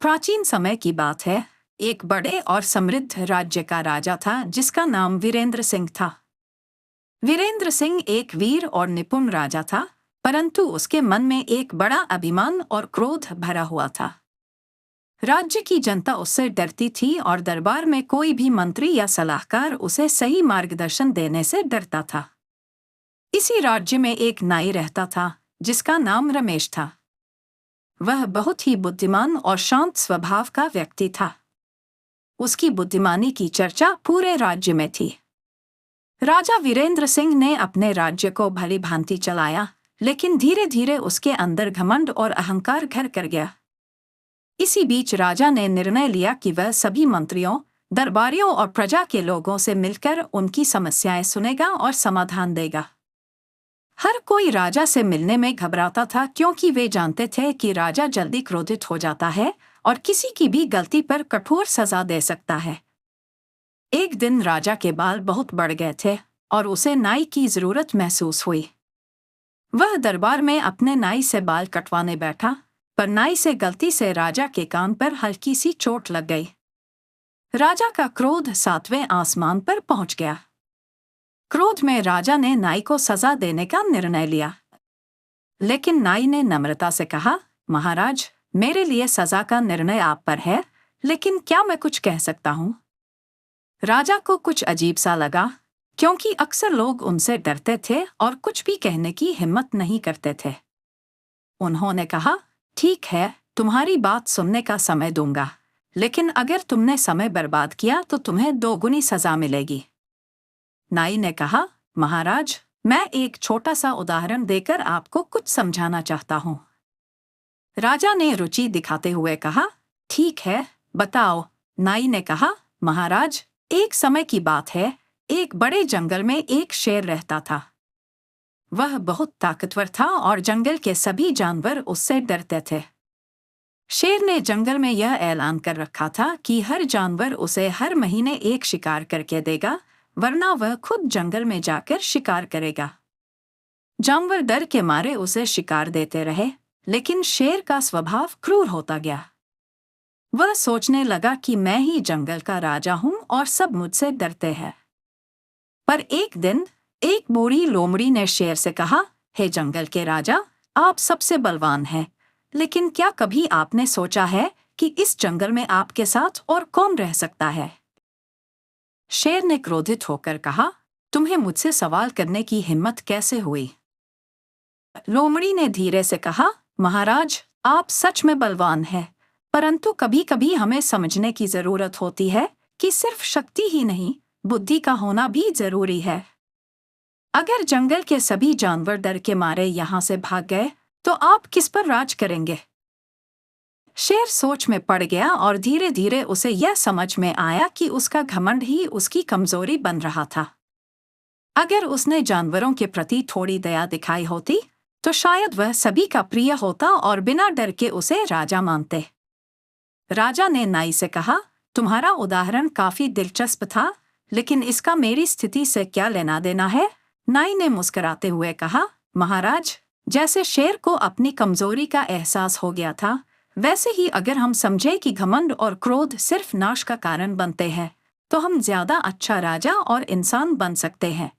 प्राचीन समय की बात है। एक बड़े और समृद्ध राज्य का राजा था जिसका नाम वीरेंद्र सिंह था। वीरेंद्र सिंह एक वीर और निपुण राजा था, परंतु उसके मन में एक बड़ा अभिमान और क्रोध भरा हुआ था। राज्य की जनता उससे डरती थी और दरबार में कोई भी मंत्री या सलाहकार उसे सही मार्गदर्शन देने से डरता था। इसी राज्य में एक नाई रहता था जिसका नाम रमेश था। वह बहुत ही बुद्धिमान और शांत स्वभाव का व्यक्ति था। उसकी बुद्धिमानी की चर्चा पूरे राज्य में थी। राजा वीरेंद्र सिंह ने अपने राज्य को भली भांति चलाया, लेकिन धीरे धीरे उसके अंदर घमंड और अहंकार घर कर गया। इसी बीच राजा ने निर्णय लिया कि वह सभी मंत्रियों, दरबारियों और प्रजा के लोगों से मिलकर उनकी समस्याएं सुनेगा और समाधान देगा। हर कोई राजा से मिलने में घबराता था, क्योंकि वे जानते थे कि राजा जल्दी क्रोधित हो जाता है और किसी की भी गलती पर कठोर सजा दे सकता है। एक दिन राजा के बाल बहुत बढ़ गए थे और उसे नाई की जरूरत महसूस हुई। वह दरबार में अपने नाई से बाल कटवाने बैठा, पर नाई से गलती से राजा के कान पर हल्की सी चोट लग गई। राजा का क्रोध 7वें आसमान पर पहुंच गया। क्रोध में राजा ने नाई को सजा देने का निर्णय लिया, लेकिन नाई ने नम्रता से कहा, महाराज, मेरे लिए सजा का निर्णय आप पर है, लेकिन क्या मैं कुछ कह सकता हूँ? राजा को कुछ अजीब सा लगा, क्योंकि अक्सर लोग उनसे डरते थे और कुछ भी कहने की हिम्मत नहीं करते थे। उन्होंने कहा, ठीक है, तुम्हारी बात सुनने का समय दूंगा, लेकिन अगर तुमने समय बर्बाद किया तो तुम्हें 2 गुनी सजा मिलेगी। नाई ने कहा, महाराज, मैं एक छोटा सा उदाहरण देकर आपको कुछ समझाना चाहता हूँ। राजा ने रुचि दिखाते हुए कहा, ठीक है, बताओ। नाई ने कहा, महाराज, एक समय की बात है, एक बड़े जंगल में एक शेर रहता था। वह बहुत ताकतवर था और जंगल के सभी जानवर उससे डरते थे। शेर ने जंगल में यह ऐलान कर रखा था कि हर जानवर उसे हर महीने एक शिकार करके देगा, वरना वह खुद जंगल में जाकर शिकार करेगा। जानवर डर के मारे उसे शिकार देते रहे, लेकिन शेर का स्वभाव क्रूर होता गया। वह सोचने लगा कि मैं ही जंगल का राजा हूं और सब मुझसे डरते हैं। पर एक दिन एक बूढ़ी लोमड़ी ने शेर से कहा, हे जंगल के राजा, आप सबसे बलवान हैं, लेकिन क्या कभी आपने सोचा है कि इस जंगल में आपके साथ और कौन रह सकता है? शेर ने क्रोधित होकर कहा, तुम्हें मुझसे सवाल करने की हिम्मत कैसे हुई? लोमड़ी ने धीरे से कहा, महाराज, आप सच में बलवान हैं, परंतु कभी कभी हमें समझने की जरूरत होती है कि सिर्फ शक्ति ही नहीं, बुद्धि का होना भी जरूरी है। अगर जंगल के सभी जानवर डर के मारे यहाँ से भाग गए तो आप किस पर राज करेंगे? शेर सोच में पड़ गया और धीरे धीरे उसे यह समझ में आया कि उसका घमंड ही उसकी कमजोरी बन रहा था। अगर उसने जानवरों के प्रति थोड़ी दया दिखाई होती तो शायद वह सभी का प्रिय होता और बिना डर के उसे राजा मानते। राजा ने नाई से कहा, तुम्हारा उदाहरण काफी दिलचस्प था, लेकिन इसका मेरी स्थिति से क्या लेना देना है? नाई ने मुस्कुराते हुए कहा, महाराज, जैसे शेर को अपनी कमजोरी का एहसास हो गया था, वैसे ही अगर हम समझे कि घमंड और क्रोध सिर्फ नाश का कारण बनते हैं, तो हम ज्यादा अच्छा राजा और इंसान बन सकते हैं।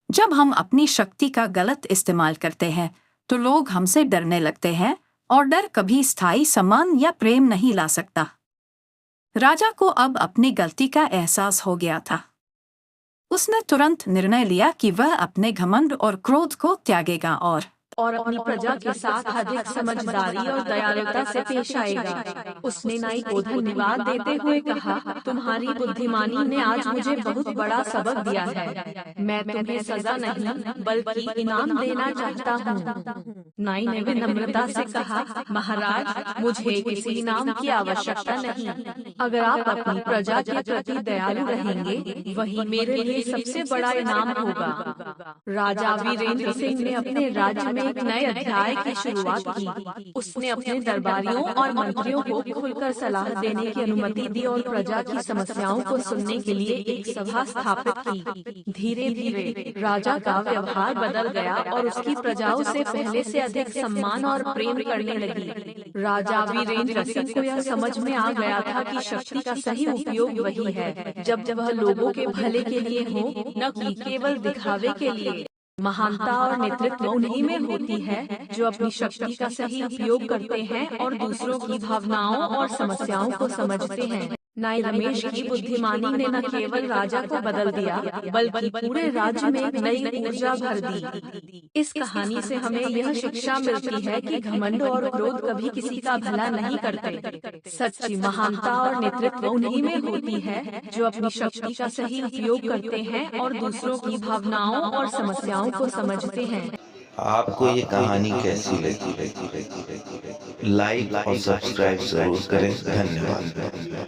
जब हम अपनी शक्ति का गलत इस्तेमाल करते हैं तो लोग हमसे डरने लगते हैं, और डर कभी स्थायी सम्मान या प्रेम नहीं ला सकता। राजा को अब अपनी गलती का एहसास हो गया था। उसने तुरंत निर्णय लिया कि वह अपने घमंड और क्रोध को त्यागेगा और अपनी प्रजा के साथ अधिक समझदारी और दयालुता से पेश आएगा। उसने नाई को धन्यवाद देते हुए कहा, तुम्हारी बुद्धिमानी ने आज मुझे बहुत बड़ा सबक दिया है। मैं तुम्हें सजा नहीं बल्कि इनाम देना चाहता हूँ। नाई ने विनम्रता से कहा, महाराज, मुझे किसी इनाम की आवश्यकता नहीं। अगर आप अपनी प्रजा के प्रति दयालु रहेंगे, वही मेरे लिए सबसे बड़ा इनाम होगा। राजा वीरेंद्र सिंह ने अपने राज्य में एक नए अध्याय की शुरुआत की। उसने अपने दरबारियों और मंत्रियों को खुलकर सलाह देने की अनुमति दी और प्रजा की समस्याओं को सुनने के लिए एक सभा स्थापित की। धीरे धीरे राजा का व्यवहार बदल गया और उसकी प्रजाओं से पहले से अधिक सम्मान और प्रेम करने लगी। राजा वीरेंद्र सिंह को यह समझ में आ गया था कि शक्ति का सही उपयोग वही है जब वह लोगों के भले के लिए हो, न कि केवल दिखावे के लिए। महानता और नेतृत्व उन्हीं में होती है जो अपनी शक्ति का सही उपयोग करते हैं और दूसरों की भावनाओं और समस्याओं को समझते हैं। नाई रमेश की बुद्धिमानी ने न केवल राजा को बदल दिया बल्कि पूरे राज्य में एक नई ऊर्जा भर दी। इस कहानी से हमें यह शिक्षा मिलती है कि घमंड और क्रोध कभी किसी का भला नहीं करते। सच्ची महानता और नेतृत्व उन्हीं में होती है जो अपनी शक्ति का सही उपयोग करते हैं और दूसरों की भावनाओं और समस्याओं को समझते हैं। आपको ये कहानी कैसी लगी? लाइक और सब्सक्राइब जरूर करें। धन्यवाद।